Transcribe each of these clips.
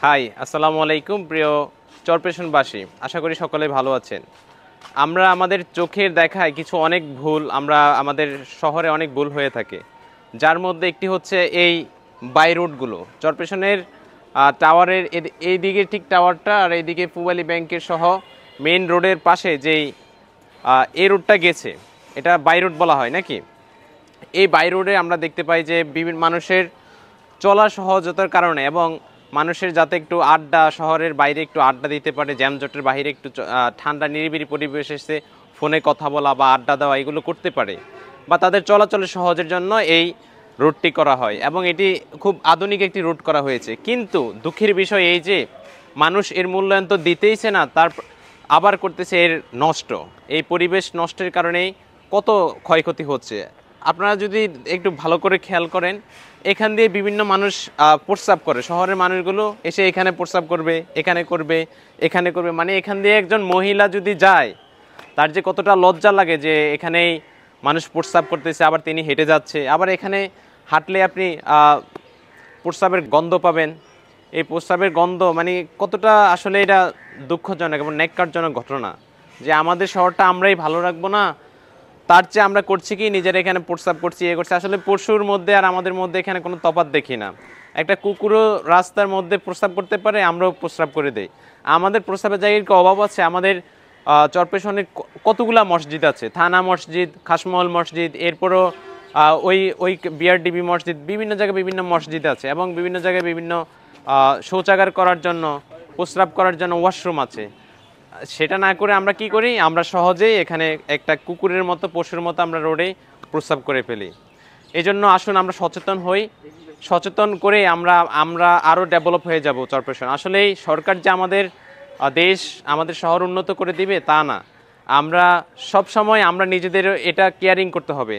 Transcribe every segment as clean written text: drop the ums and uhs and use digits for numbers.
High, আসসালামু আলাইকুম প্রিয় চরপেশনবাসী, আশা করি সকলে ভালো আছেন। আমরা আমাদের চোখের দেখায় কিছু অনেক ভুল আমাদের শহরে অনেক ভুল হয়ে থাকে, যার মধ্যে একটি হচ্ছে এই বাই রোডগুলো। চরপেশনের টাওয়ারের এই দিকে ঠিক টাওয়ারটা, আর এইদিকে পূবালী ব্যাংকের সহ মেইন রোডের পাশে যেই এই রোডটা গেছে, এটা বাই রোড বলা হয় নাকি? এই বাই রোডে আমরা দেখতে পাই যে বিভিন্ন মানুষের চলা সহজতার কারণে এবং মানুষের যাতে একটু আড্ডা, শহরের বাইরে একটু আড্ডা দিতে পারে, জ্যামজটের বাইরে একটু ঠান্ডা নিরিবিলি পরিবেশে এসে ফোনে কথা বলা বা আড্ডা দেওয়া এগুলো করতে পারে, বা তাদের চলাচলের সহজের জন্য এই রুটটি করা হয় এবং এটি খুব আধুনিক একটি রুট করা হয়েছে। কিন্তু দুঃখের বিষয় এই যে মানুষ এর মূল্যায়ন তো দিতেইছে না, তার আবার করতেছে এর নষ্ট। এই পরিবেশ নষ্টের কারণেই কত ক্ষয়ক্ষতি হচ্ছে। আপনারা যদি একটু ভালো করে খেয়াল করেন, এখান দিয়ে বিভিন্ন মানুষ প্রস্রাব করে, শহরের মানুষগুলো এসে এখানে প্রস্রাব করবে, এখানে করবে, এখানে করবে, মানে এখান দিয়ে একজন মহিলা যদি যায় তার যে কতটা লজ্জা লাগে যে এখানেই মানুষ প্রস্রাব করতেছে, আবার তিনি হেঁটে যাচ্ছে, আবার এখানে হাঁটলে আপনি প্রস্রাবের গন্ধ পাবেন। এই প্রস্রাবের গন্ধ মানে কতটা আসলে এটা দুঃখজনক এবং ন্যাক্কারজনক ঘটনা যে আমাদের শহরটা আমরাই ভালো রাখবো না, তার চেয়ে আমরা করছি কি নিজেরা এখানে প্রস্রাব করছি, এ করছি। আসলে পশুর মধ্যে আর আমাদের মধ্যে এখানে কোনো তফাৎ দেখি না। একটা কুকুরও রাস্তার মধ্যে প্রস্রাব করতে পারে, আমরাও প্রস্রাব করে দেই। আমাদের প্রস্রাবের জায়গার কি অভাব আছে? আমাদের চরপেশনের কতগুলা মসজিদ আছে, থানা মসজিদ, খাসমহল মসজিদ, এরপরও ওই ওই বিআরডিবি মসজিদ, বিভিন্ন জায়গায় বিভিন্ন মসজিদ আছে এবং বিভিন্ন জায়গায় বিভিন্ন শৌচাগার করার জন্য, প্রস্রাব করার জন্য ওয়াশরুম আছে। সেটা না করে আমরা কি করি? আমরা সহজেই এখানে একটা কুকুরের মতো, পশুর মতো আমরা রোডে প্রস্রাব করে ফেলি। এই জন্য আসুন আমরা সচেতন হই, সচেতন করে আমরা আরও ডেভেলপ হয়ে যাব চরপেশন। আসলেই সরকার যে আমাদের দেশ, আমাদের শহর উন্নত করে দিবে তা না, আমরা সব সময় আমরা নিজেদের এটা কেয়ারিং করতে হবে,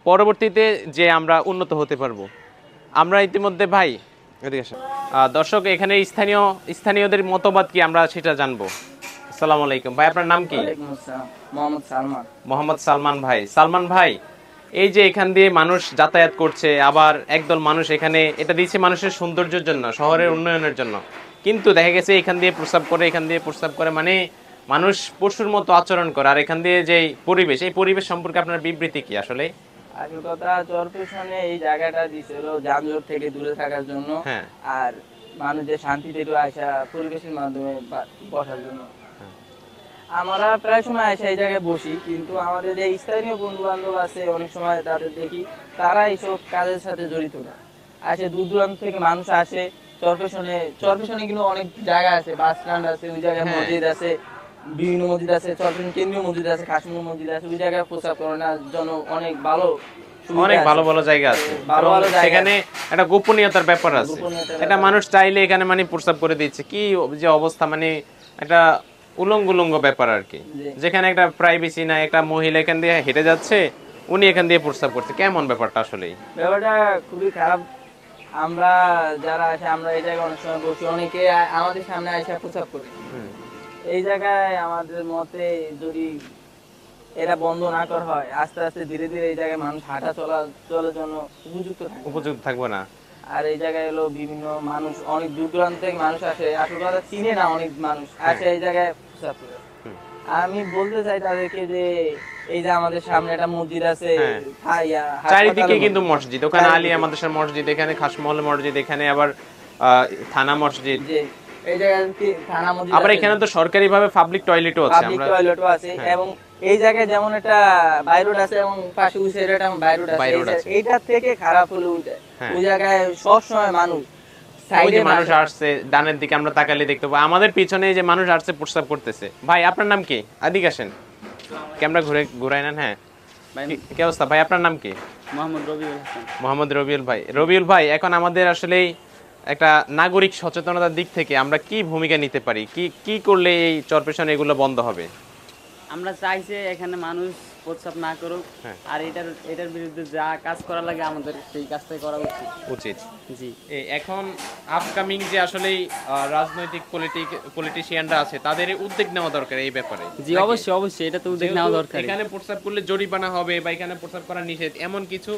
পরবর্তীতে যে আমরা উন্নত হতে পারবো। আমরা ইতিমধ্যে ভাই এদিকে আসেন। দর্শক, এখানে স্থানীয়দের মতবাদ কি আমরা সেটা জানবো। আসসালামু আলাইকুম ভাই, আপনার নাম কি? মোহাম্মদ সালমান ভাই। সালমান ভাই, এই যে এখান দিয়ে মানুষ যাতায়াত করছে, আবার একদল মানুষ এখানে এটা দিচ্ছে মানুষের সৌন্দর্যের জন্য, শহরের উন্নয়নের জন্য, কিন্তু দেখা গেছে এখান দিয়ে প্রস্রাব করে, এখান দিয়ে প্রস্রাব করে, মানে মানুষ পশুর মতো আচরণ করে। আর এখান দিয়ে যে পরিবেশ, এই পরিবেশ সম্পর্কে আপনার বিবৃতি কি? আসলে আসল কথা, চরপেশনে এই জায়গাটা দিছিল যানজট থেকে দূরে থাকার জন্য, আর মানুষের শান্তিতে একটু আসা, পরিবেশের মাধ্যমে বসার জন্য। আমরা প্রায় সময় এসে এই জায়গায় বসি, কিন্তু আমাদের যে স্থানীয় বন্ধু বান্ধব আছে অনেক সময় তাদের দেখি তারা এইসব কাজের সাথে জড়িত না। আসে দূর দূরান্ত থেকে মানুষ আসে চরপেশনে কিন্তু অনেক জায়গা আছে, বাস স্ট্যান্ড আছে, ওই জায়গায় মসজিদ আছে, বিভিন্ন মসজিদ আছে, চরপেশন কেন্দ্রীয় মসজিদ আছে, কাশ্মীর মসজিদ আছে, ওই জায়গায় প্রস্রাব করানোর জন্য অনেক ভালো ভালো জায়গা আছে। সেখানে একটা গোপনীয়তার ব্যাপার আছে, এটা মানুষ চাইলে এখানে মানে প্রস্রাব করে দিচ্ছে, কি যে অবস্থা, মানে একটা উলঙ্গ ব্যাপার আর কি, যেখানে একটা প্রাইভেসি নাই। একটা মহিলা এখান দিয়ে হেঁটে যাচ্ছে, উনি এখান দিয়ে প্রস্রাব করছে, কেমন ব্যাপারটা? আসলেই ব্যাপারটা খুবই খারাপ। আমরা যারা আছে, আমরা এই জায়গায় অনেক সময় বসি, অনেকে আমাদের সামনে এসে প্রস্রাব করে। এই জায়গায় আমাদের মতে যদি এরা বন্ধ না করা হয়, আস্তে আস্তে ধীরে ধীরে এই জায়গায় মানুষ হাঁটা চলার জন্য উপযুক্ত থাকবে না। আর এই জায়গায় হলো বিভিন্ন মানুষ, অনেক দূর দূরান্ত থেকে মানুষ আসে, আসলে কথা চিনে না, অনেক মানুষ আসে এই জায়গায় প্রস্রাব করে। আমি বলতে চাই তাদেরকে যে এই যে আমাদের সামনে একটা মসজিদ আছে, চারিদিকে কিন্তু মসজিদ, ওখানে আলিয়া মাদ্রাসার মসজিদ, এখানে খাসমহল মসজিদ, এখানে আবার থানা মসজিদ, আবার এখানে তো সরকারি ভাবে পাবলিক টয়লেটও আছে। এবং এই জায়গায় যেমন একটা বাই রোড আছে এবং পাশে ওই সাইডে একটা বাই রোড আছে, এইটা থেকে খারাপ হলো ওই জায়গায় সব সময় মানুষ আসছে, ডানের দিকে আমরা তাকালে দেখতে পাবো আমাদের পিছনে যে মানুষ আসছে প্রস্রাব করতেছে। ভাই, আপনার নাম কি? আদিক আসেন, ক্যামেরা ঘুরাই নেন। হ্যাঁ, কি অবস্থা ভাই? আপনার নাম কি? মোহাম্মদ রবিউল ভাই। রবিউল ভাই, এখন আমাদের আসলে একটা নাগরিক সচেতনতার দিক থেকে আমরা কি ভূমিকা নিতে পারি? কি করলে এই চরপেশন এগুলো বন্ধ হবে? আমরা চাইছি এখানে মানুষ প্রস্রাব না করুক, আর এটার বিরুদ্ধে যা কাজ করা লাগে আমাদের সেই কাজটাই করা উচিত। জি, এখন আপকামিং যে আসলে রাজনৈতিক পলিটিশিয়ানরা আছে, তাদের উদ্যোগ নেওয়া দরকার এই ব্যাপারে। জি, অবশ্যই এটা তো উদ্যোগ নেওয়া দরকার। এখানে প্রস্রাব করলে জরিমানা হবে বা এখানে প্রস্রাব করা নিষেধ, এমন কিছু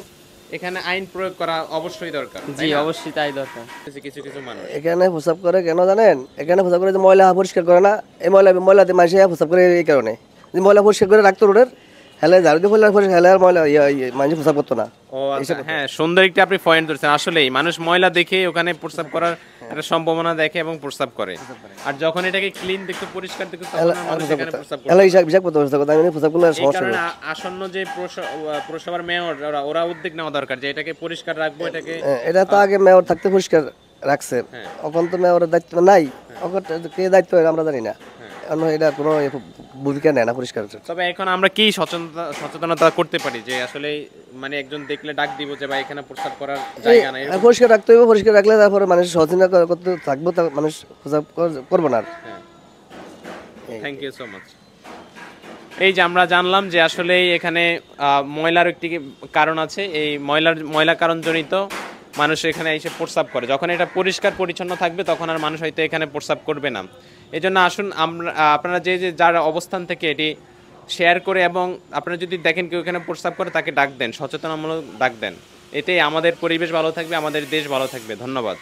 এখানে আইন প্রয়োগ করা অবশ্যই দরকার। জি অবশ্যই তাই দরকার। কিছু কিছু মানুষ এখানে প্রস্রাব করে কেন জানেন? এখানে প্রস্রাব করে যে ময়লা পরিষ্কার করে না, এই ময়লাতে মাসে প্রস্রাব করে এই কারণে যে ময়লা পরিষ্কার করে রাখতো রোডের, হেলে ঝাড়ু দিয়ে ফেলে হেলে আর ময়লা মানুষ প্রস্রাব করতো না। ও আচ্ছা, হ্যাঁ সুন্দর একটা আপনি পয়েন্ট ধরছেন। আসলেই মানুষ ময়লা দেখে ওখানে প্রস্রাব করার একটা সম্ভাবনা দেখে এবং প্রস্রাব করে, আর যখন এটাকে ক্লিন দেখতে পরিষ্কার দেখতে তখন মানুষ এখানে প্রস্রাব করে। হেলে বিষাক্ত প্রস্রাব করতে আমি প্রস্রাব করলে এই সমস্যা কারণে নেই। আসন্ন যে পৌরসভার মেয়র ওরা উদ্যোগ নেওয়া দরকার যে এটাকে পরিষ্কার রাখবো, এটাকে এটা তো আগে মেয়র থাকতে পরিষ্কার রাখছে, এখন তো মেয়রের দায়িত্ব নাই, এখন কে দায়িত্ব আমরা জানি না, এখন এটা কোনো ভূমিকা নেয় না পরিষ্কার। তবে এখন আমরা কি সচেতনতা করতে পারি যে আসলে মানে একজন দেখলে ডাক দিব যে ভাই এখানে প্রস্রাব করার জায়গা নাই, পরিষ্কার রাখতে হবে, পরিষ্কার রাখলে তারপরে মানুষ সচেতন করতে থাকবো, মানুষ প্রস্রাব করবো না। Thank you so much. এই যে আমরা জানলাম যে আসলে এখানে ময়লার একটি কারণ আছে, এই ময়লা কারণজনিত মানুষ এখানে এসে প্রস্রাব করে। যখন এটা পরিষ্কার পরিচ্ছন্ন থাকবে তখন আর মানুষ হয়তো এখানে প্রস্রাব করবে না। এই জন্য আসুন আপনারা যে যার অবস্থান থেকে এটি শেয়ার করে, এবং আপনারা যদি দেখেন কেউ এখানে প্রস্রাব করে তাকে ডাক দেন, সচেতনমূলক ডাক দেন, এতেই আমাদের পরিবেশ ভালো থাকবে, আমাদের দেশ ভালো থাকবে। ধন্যবাদ।